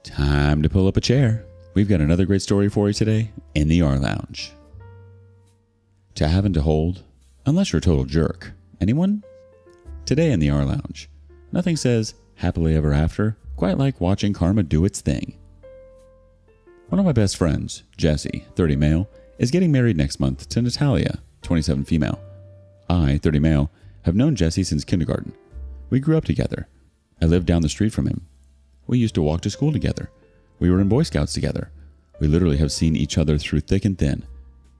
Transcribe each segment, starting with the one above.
Time to pull up a chair. We've got another great story for you today in the rLounge. To have and to hold, unless you're a total jerk. Anyone? Today in the rLounge, nothing says happily ever after quite like watching karma do its thing. One of my best friends, Jesse, 30 male, is getting married next month to Natalia, 27 female. I, 30 male, have known Jesse since kindergarten. We grew up together. I lived down the street from him. We used to walk to school together. We were in Boy Scouts together. We literally have seen each other through thick and thin.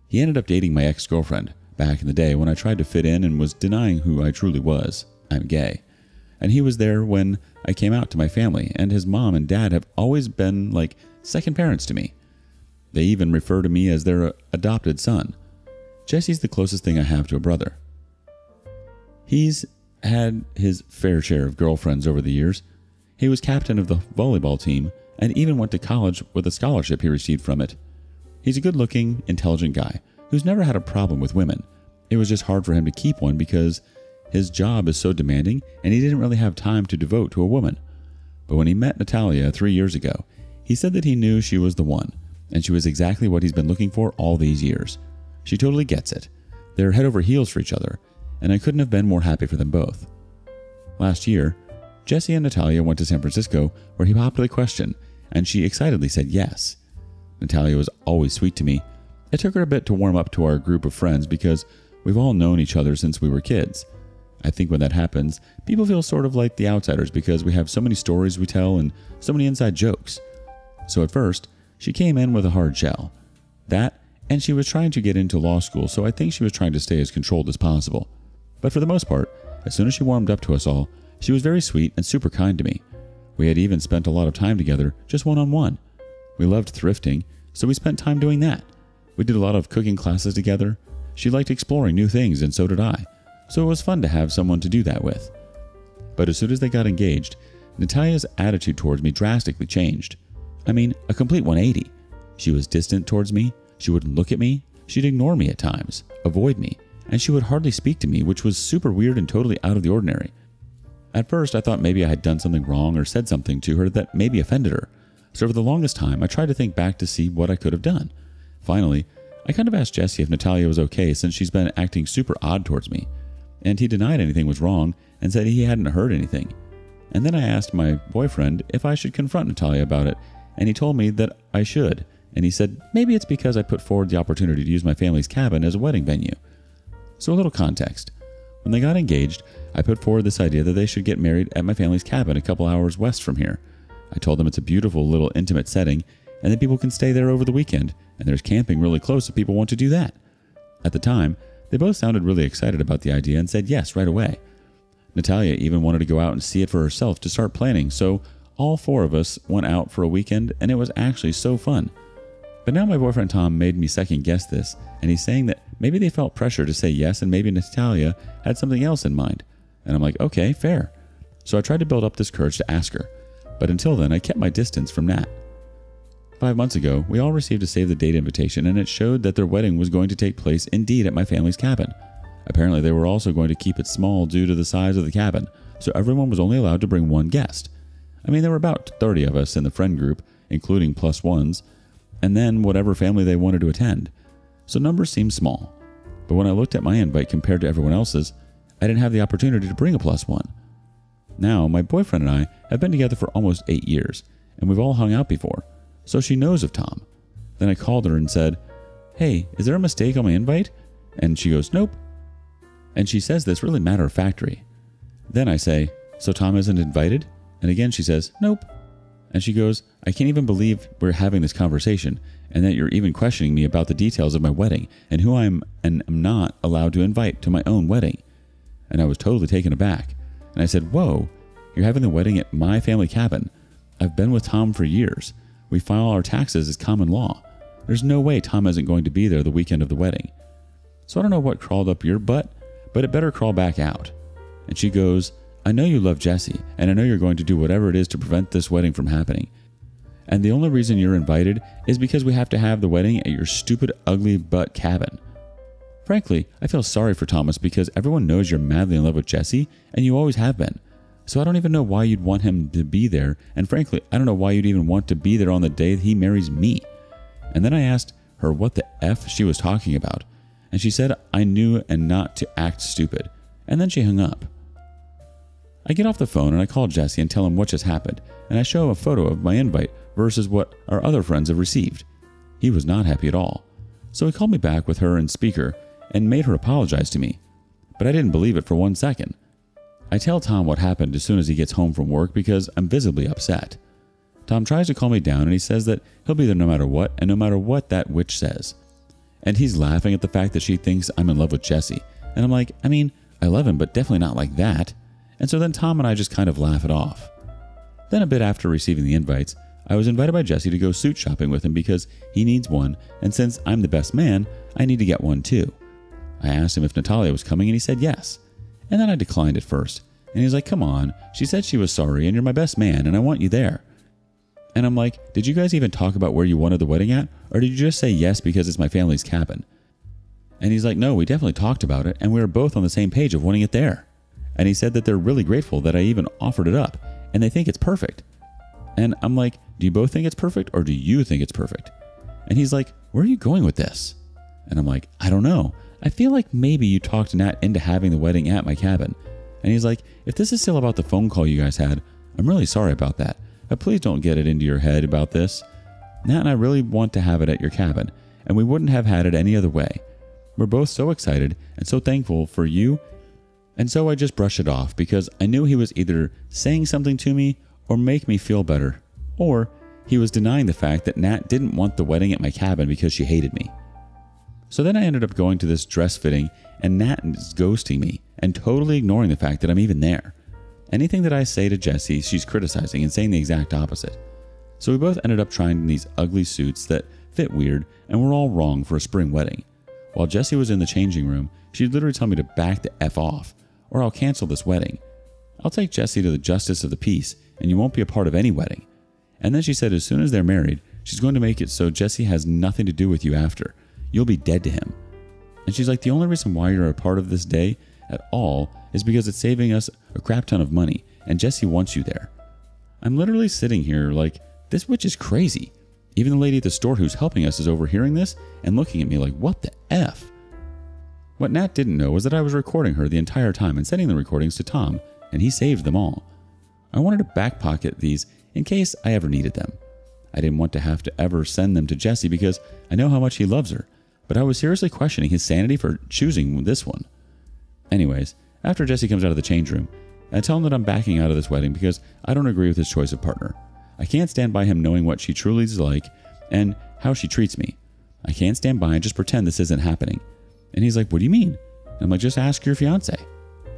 He ended up dating my ex-girlfriend back in the day when I tried to fit in and was denying who I truly was. I'm gay. And he was there when I came out to my family, and his mom and dad have always been like second parents to me. They even refer to me as their adopted son. Jesse's the closest thing I have to a brother. He's had his fair share of girlfriends over the years. He was captain of the volleyball team and even went to college with a scholarship he received from it. He's a good-looking, intelligent guy who's never had a problem with women. It was just hard for him to keep one because his job is so demanding and he didn't really have time to devote to a woman. But when he met Natalia 3 years ago, he said that he knew she was the one, and she was exactly what he's been looking for all these years. She totally gets it. They're head over heels for each other, and I couldn't have been more happy for them both. Last year, Jesse and Natalia went to San Francisco where he popped the question, and she excitedly said yes. Natalia was always sweet to me. It took her a bit to warm up to our group of friends because we've all known each other since we were kids. I think when that happens, people feel sort of like the outsiders because we have so many stories we tell and so many inside jokes. So at first, she came in with a hard shell. That, and she was trying to get into law school, so I think she was trying to stay as controlled as possible. But for the most part, as soon as she warmed up to us all, she was very sweet and super kind to me. We had even spent a lot of time together, just one-on-one. We loved thrifting, so we spent time doing that. We did a lot of cooking classes together. She liked exploring new things, and so did I. So it was fun to have someone to do that with. But as soon as they got engaged, Natalia's attitude towards me drastically changed. I mean, a complete 180. She was distant towards me, she wouldn't look at me, she'd ignore me at times, avoid me, and she would hardly speak to me, which was super weird and totally out of the ordinary. At first, I thought maybe I had done something wrong or said something to her that maybe offended her. So for the longest time, I tried to think back to see what I could have done. Finally, I kind of asked Jesse if Natalia was okay since she's been acting super odd towards me. And he denied anything was wrong and said he hadn't heard anything. And then I asked my boyfriend if I should confront Natalia about it, and he told me that I should. And he said maybe it's because I put forward the opportunity to use my family's cabin as a wedding venue. So a little context. When they got engaged, I put forward this idea that they should get married at my family's cabin a couple hours west from here. I told them it's a beautiful little intimate setting and that people can stay there over the weekend, and there's camping really close if people want to do that. At the time, they both sounded really excited about the idea and said yes right away. Natalia even wanted to go out and see it for herself to start planning, so all four of us went out for a weekend, and it was actually so fun. But now my boyfriend Tom made me second guess this, and he's saying that maybe they felt pressure to say yes and maybe Natalia had something else in mind. And I'm like, okay, fair. So I tried to build up this courage to ask her, but until then I kept my distance from Nat. 5 months ago, we all received a save the date invitation, and it showed that their wedding was going to take place indeed at my family's cabin. Apparently they were also going to keep it small due to the size of the cabin, so everyone was only allowed to bring one guest. I mean, there were about 30 of us in the friend group, including plus ones, and then whatever family they wanted to attend. So numbers seemed small. But when I looked at my invite compared to everyone else's, I didn't have the opportunity to bring a plus one. Now, my boyfriend and I have been together for almost 8 years, and we've all hung out before, so she knows of Tom. Then I called her and said, "Hey, is there a mistake on my invite?" And she goes, "Nope." And she says this really matter-of-factory. Then I say, "So Tom isn't invited?" And again she says, "Nope." And she goes, "I can't even believe we're having this conversation and that you're even questioning me about the details of my wedding and who I am and am not allowed to invite to my own wedding." And I was totally taken aback. And I said, "Whoa, you're having the wedding at my family cabin. I've been with Tom for years. We file our taxes as common law. There's no way Tom isn't going to be there the weekend of the wedding. So I don't know what crawled up your butt, but it better crawl back out." And she goes, "I know you love Jesse, and I know you're going to do whatever it is to prevent this wedding from happening. And the only reason you're invited is because we have to have the wedding at your stupid, ugly butt cabin. Frankly, I feel sorry for Thomas because everyone knows you're madly in love with Jesse, and you always have been. So I don't even know why you'd want him to be there, and frankly, I don't know why you'd even want to be there on the day he marries me. And then I asked her what the F she was talking about, and she said I knew and not to act stupid, and then she hung up. I get off the phone and I call Jesse and tell him what just happened, and I show him a photo of my invite versus what our other friends have received. He was not happy at all. So he called me back with her in speaker and made her apologize to me. But I didn't believe it for 1 second. I tell Tom what happened as soon as he gets home from work because I'm visibly upset. Tom tries to calm me down and he says that he'll be there no matter what and no matter what that witch says. And he's laughing at the fact that she thinks I'm in love with Jesse. And I'm like, I mean, I love him, but definitely not like that. And so then Tom and I just kind of laugh it off. Then a bit after receiving the invites, I was invited by Jesse to go suit shopping with him because he needs one, and since I'm the best man, I need to get one too. I asked him if Natalia was coming and he said yes. And then I declined at first. And he's like, come on, she said she was sorry and you're my best man and I want you there. And I'm like, did you guys even talk about where you wanted the wedding at? Or did you just say yes because it's my family's cabin? And he's like, no, we definitely talked about it and we were both on the same page of wanting it there. And he said that they're really grateful that I even offered it up and they think it's perfect. And I'm like, do you both think it's perfect or do you think it's perfect? And he's like, where are you going with this? And I'm like, I don't know. I feel like maybe you talked Nat into having the wedding at my cabin. And he's like, if this is still about the phone call you guys had, I'm really sorry about that. But please don't get it into your head about this. Nat and I really want to have it at your cabin, and we wouldn't have had it any other way. We're both so excited and so thankful for you. And so I just brushed it off because I knew he was either saying something to me or make me feel better, or he was denying the fact that Nat didn't want the wedding at my cabin because she hated me. So then I ended up going to this dress fitting and Nat is ghosting me and totally ignoring the fact that I'm even there. Anything that I say to Jessie, she's criticizing and saying the exact opposite. So we both ended up trying these ugly suits that fit weird and were all wrong for a spring wedding. While Jessie was in the changing room, she'd literally tell me to back the F off or I'll cancel this wedding. I'll take Jessie to the justice of the peace and you won't be a part of any wedding. And then she said as soon as they're married, she's going to make it so Jessie has nothing to do with you after. You'll be dead to him. And she's like, the only reason why you're a part of this day at all is because it's saving us a crap ton of money and Jessie wants you there. I'm literally sitting here like, this witch is crazy. Even the lady at the store who's helping us is overhearing this and looking at me like, what the F? What Nat didn't know was that I was recording her the entire time and sending the recordings to Tom, and he saved them all. I wanted to back pocket these in case I ever needed them. I didn't want to have to ever send them to Jessie because I know how much he loves her, but I was seriously questioning his sanity for choosing this one. Anyways, after Jessie comes out of the change room, I tell him that I'm backing out of this wedding because I don't agree with his choice of partner. I can't stand by him knowing what she truly is like and how she treats me. I can't stand by and just pretend this isn't happening. And he's like, what do you mean? And I'm like, just ask your fiance.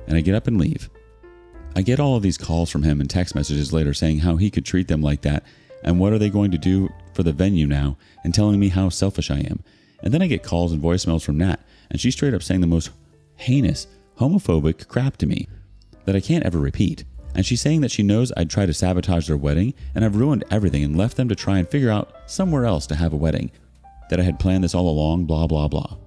And I get up and leave. I get all of these calls from him and text messages later saying how he could treat them like that and what are they going to do for the venue now and telling me how selfish I am. And then I get calls and voicemails from Nat and she's straight up saying the most heinous, homophobic crap to me that I can't ever repeat. And she's saying that she knows I'd try to sabotage their wedding and I've ruined everything and left them to try and figure out somewhere else to have a wedding, that I had planned this all along, blah, blah, blah.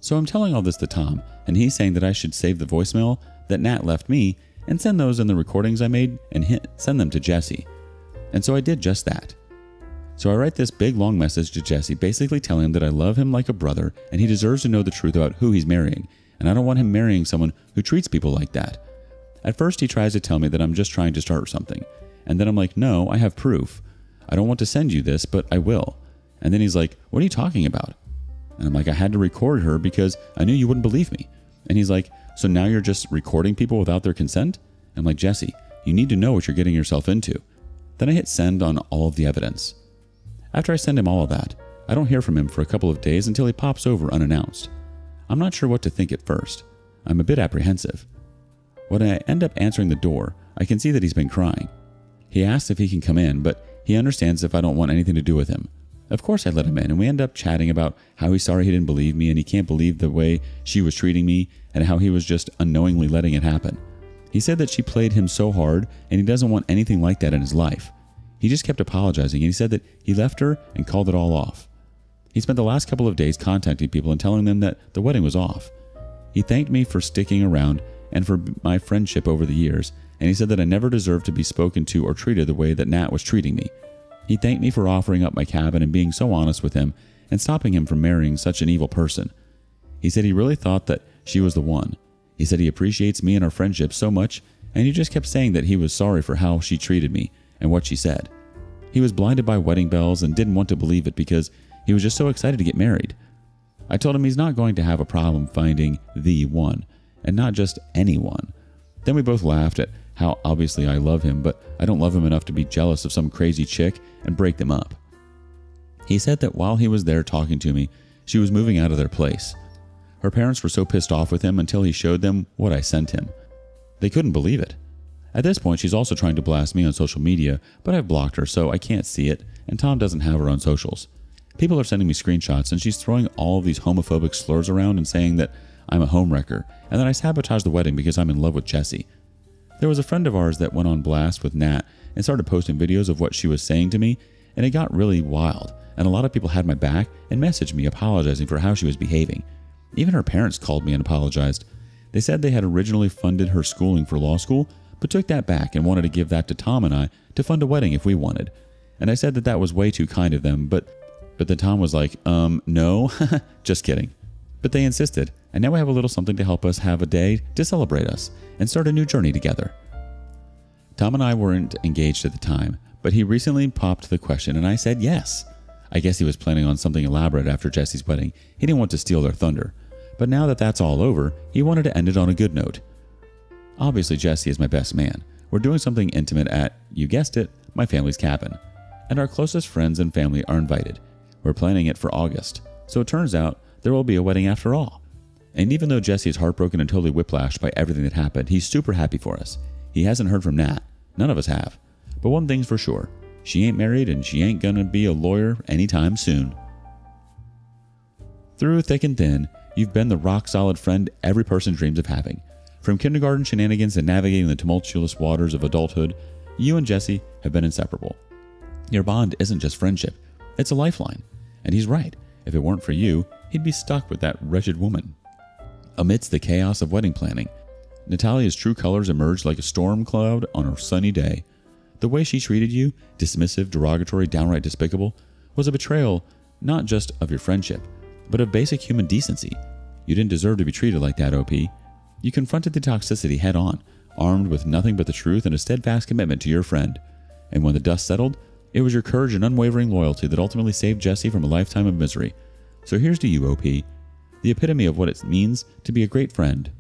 So I'm telling all this to Tom and he's saying that I should save the voicemail that Nat left me and send those in the recordings I made and send them to Jessie. And so I did just that. So I write this big long message to Jessie basically telling him that I love him like a brother and he deserves to know the truth about who he's marrying, and I don't want him marrying someone who treats people like that. At first he tries to tell me that I'm just trying to start something, and then I'm like, no, I have proof. I don't want to send you this, but I will. And then he's like, what are you talking about? And I'm like, I had to record her because I knew you wouldn't believe me. And he's like, so now you're just recording people without their consent? I'm like, Jessie, you need to know what you're getting yourself into. Then I hit send on all of the evidence. After I send him all of that, I don't hear from him for a couple of days until he pops over unannounced. I'm not sure what to think at first. I'm a bit apprehensive. When I end up answering the door, I can see that he's been crying. He asks if he can come in, but he understands if I don't want anything to do with him. Of course I let him in, and we end up chatting about how he's sorry he didn't believe me and he can't believe the way she was treating me and how he was just unknowingly letting it happen. He said that she played him so hard and he doesn't want anything like that in his life. He just kept apologizing and he said that he left her and called it all off. He spent the last couple of days contacting people and telling them that the wedding was off. He thanked me for sticking around and for my friendship over the years, and he said that I never deserved to be spoken to or treated the way that Nat was treating me. He thanked me for offering up my cabin and being so honest with him and stopping him from marrying such an evil person. He said he really thought that she was the one. He said he appreciates me and our friendship so much, and he just kept saying that he was sorry for how she treated me and what she said. He was blinded by wedding bells and didn't want to believe it because he was just so excited to get married. I told him he's not going to have a problem finding the one, and not just anyone. Then we both laughed at how obviously I love him, but I don't love him enough to be jealous of some crazy chick and break them up. He said that while he was there talking to me, she was moving out of their place. Her parents were so pissed off with him until he showed them what I sent him. They couldn't believe it. At this point, she's also trying to blast me on social media, but I've blocked her so I can't see it, and Tom doesn't have her on socials. People are sending me screenshots, and she's throwing all of these homophobic slurs around and saying that I'm a homewrecker, and that I sabotaged the wedding because I'm in love with Jesse. There was a friend of ours that went on blast with Nat and started posting videos of what she was saying to me, and it got really wild, and a lot of people had my back and messaged me apologizing for how she was behaving. Even her parents called me and apologized. They said they had originally funded her schooling for law school, but took that back and wanted to give that to Tom and I to fund a wedding if we wanted. And I said that that was way too kind of them, but then Tom was like, no, just kidding. But they insisted, and now we have a little something to help us have a day to celebrate us and start a new journey together. Tom and I weren't engaged at the time, but he recently popped the question and I said yes. I guess he was planning on something elaborate after Jesse's wedding. He didn't want to steal their thunder. But now that that's all over, he wanted to end it on a good note. Obviously, Jesse is my best man. We're doing something intimate at, you guessed it, my family's cabin. And our closest friends and family are invited. We're planning it for August. So it turns out there will be a wedding after all. And even though Jesse is heartbroken and totally whiplashed by everything that happened, he's super happy for us. He hasn't heard from Nat. None of us have. But one thing's for sure. She ain't married and she ain't gonna be a lawyer anytime soon. Through thick and thin, you've been the rock-solid friend every person dreams of having. From kindergarten shenanigans to navigating the tumultuous waters of adulthood, you and Jesse have been inseparable. Your bond isn't just friendship, it's a lifeline. And he's right. If it weren't for you, he'd be stuck with that wretched woman. Amidst the chaos of wedding planning, Natalia's true colors emerged like a storm cloud on a sunny day. The way she treated you, dismissive, derogatory, downright despicable, was a betrayal not just of your friendship, but of basic human decency. You didn't deserve to be treated like that, OP. You confronted the toxicity head on, armed with nothing but the truth and a steadfast commitment to your friend. And when the dust settled, it was your courage and unwavering loyalty that ultimately saved Jesse from a lifetime of misery. So here's to you, OP, the epitome of what it means to be a great friend.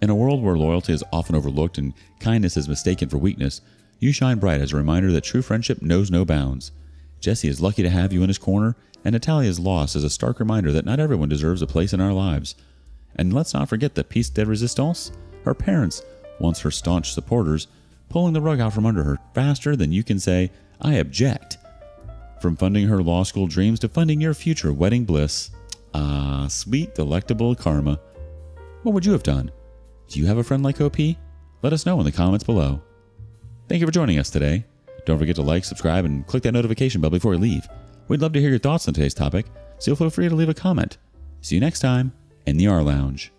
In a world where loyalty is often overlooked and kindness is mistaken for weakness, you shine bright as a reminder that true friendship knows no bounds. Jesse is lucky to have you in his corner, and Natalia's loss is a stark reminder that not everyone deserves a place in our lives. And let's not forget the piece de resistance, her parents, once her staunch supporters, pulling the rug out from under her faster than you can say, I object. From funding her law school dreams to funding your future wedding bliss. Ah, sweet, delectable karma. What would you have done? Do you have a friend like OP? Let us know in the comments below. Thank you for joining us today. Don't forget to like, subscribe, and click that notification bell before you leave. We'd love to hear your thoughts on today's topic, so feel free to leave a comment. See you next time in the rLounge.